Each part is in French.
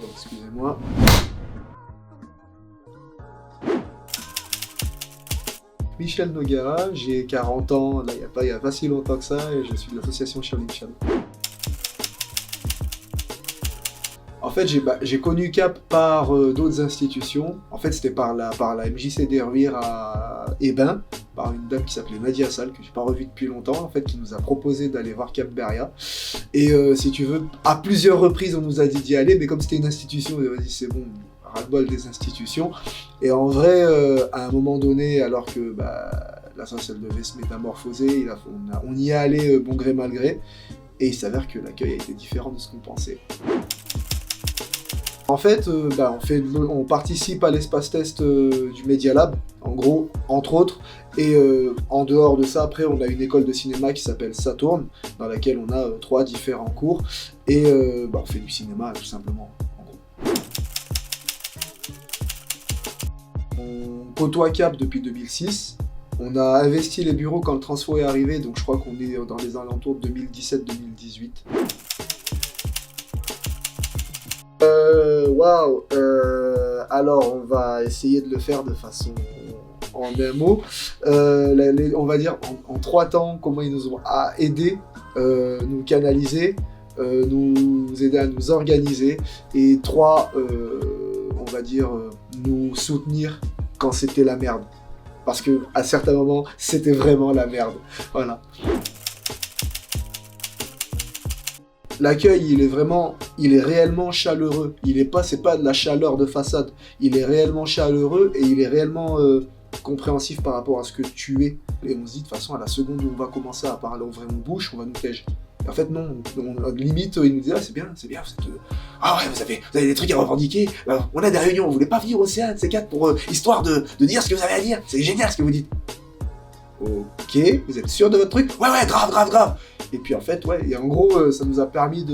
Pardon, excusez-moi. Michel Noguera, j'ai 40 ans, là il n'y a pas si longtemps que ça, et je suis de l'association Shaolin Shadow. En fait, j'ai connu Cap par d'autres institutions. En fait, c'était par la MJC d'Hervire à Hébin, par une dame qui s'appelait Nadia Sall, que j'ai pas revue depuis longtemps, en fait, qui nous a proposé d'aller voir Cap Beria. Et si tu veux, à plusieurs reprises, on nous a dit d'y aller, mais comme c'était une institution, on a dit c'est bon, ras-le-bol des institutions. Et en vrai, à un moment donné, alors que l'association elle devait se métamorphoser, on y est allé bon gré mal gré, et il s'avère que l'accueil a été différent de ce qu'on pensait. En fait, on participe à l'espace test du Media Lab, en gros, entre autres, et en dehors de ça, après, on a une école de cinéma qui s'appelle Saturne, dans laquelle on a 3 différents cours, et on fait du cinéma, tout simplement, en gros. On côtoie Cap depuis 2006, on a investi les bureaux quand le transfo est arrivé, donc je crois qu'on est dans les alentours de 2017-2018. Waouh. Alors, on va essayer de le faire de façon en un mot. On va dire en 3 temps comment ils nous ont aidés, nous canaliser, nous aider à nous organiser, et 3, on va dire nous soutenir quand c'était la merde. Parce que à certains moments, c'était vraiment la merde. Voilà. L'accueil, il est réellement chaleureux. C'est pas de la chaleur de façade. Il est réellement chaleureux et il est réellement compréhensif par rapport à ce que tu es. Et on se dit de toute façon, à la seconde où on va commencer à parler, ouvrir une bouche, on va nous tège. Et en fait, non. Limite, il nous dit c'est bien, vous êtes. Ah ouais, vous avez des trucs à revendiquer. On a des réunions, vous voulez pas venir au CA de ces 4 pour histoire de dire ce que vous avez à dire. C'est génial ce que vous dites. Ok, vous êtes sûr de votre truc? Ouais, grave. Et puis en fait, ouais, et en gros, ça nous a permis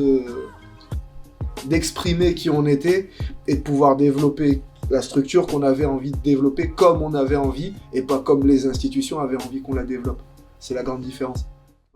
d'exprimer qui on était et de pouvoir développer la structure qu'on avait envie de développer comme on avait envie et pas comme les institutions avaient envie qu'on la développe. C'est la grande différence.